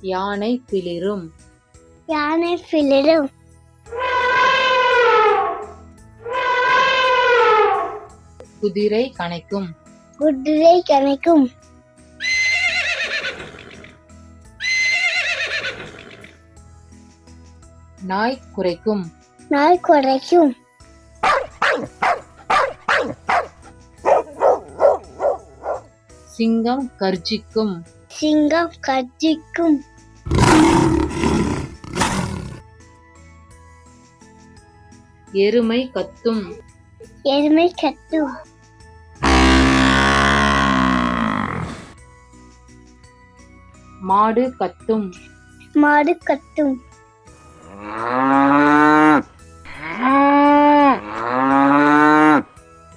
யானை பிளிரும். யானை பிளிரும். குதிரை கனைக்கும். குதிரை கனைக்கும். நாய் குரைக்கும். நாய் குரைக்கும். சிங்கம் கர்ஜிக்கும். சிங்கம் கர்ஜிக்கும். எருமை கத்தும். எருமை கத்தும். மாடு கத்தும். மாடு கத்தும்.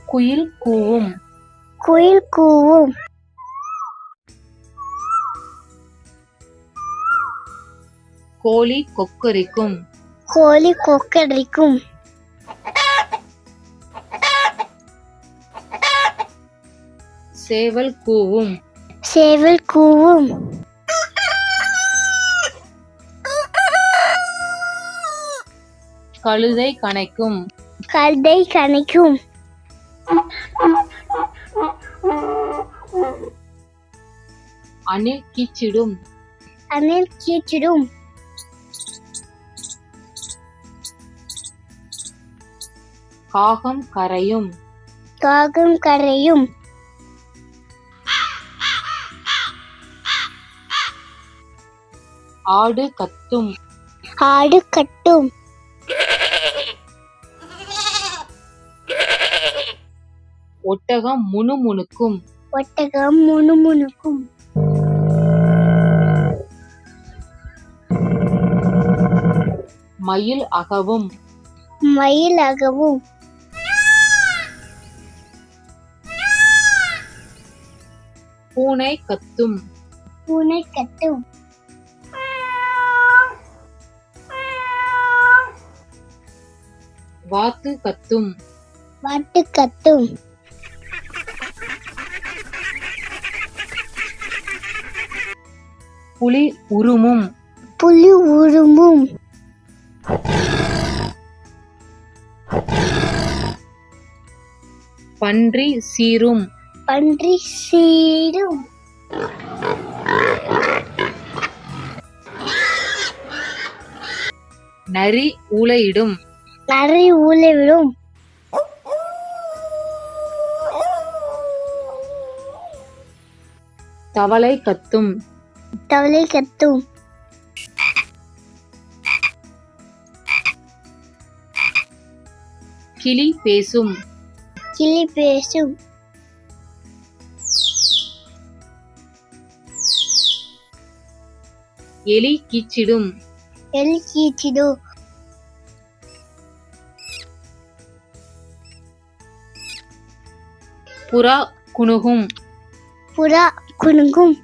குயில் கூவும். குயில் கூவும். கோழி கொக்கரிக்கும். கோழி கொக்கரிக்கும். சேவல் கூவும். சேவல் கூவும். கழுதை கனைக்கும். கழுதை கனைக்கும். அணில் கீச்சிடும். அணில் கீச்சிடும். காகம் கரையும். காகம் கரையும். ஆடு கத்தும். ஆடு கட்டும். ஒட்டகம் முணுமுணுக்கும். ஒட்டகம் முணுமுணுக்கும். மயில் அகவும். மயில் அகவும். பூனை கத்தும். பூனை கத்தும். வாத்து கத்தும். வாத்து கத்தும். புலி உருமும். புலி உருமும். பன்றி சீரும். பன்றி சீரும். நரி ஊளையிடும். நரி ஊளையிடும். தவளை கத்தும். தவளை கத்தும். கிளி பேசும். கிளி பேசும். எலி கீச்சிடும். எலி கீச்சிடும். புறா குணுகும். புறா குணுகும்.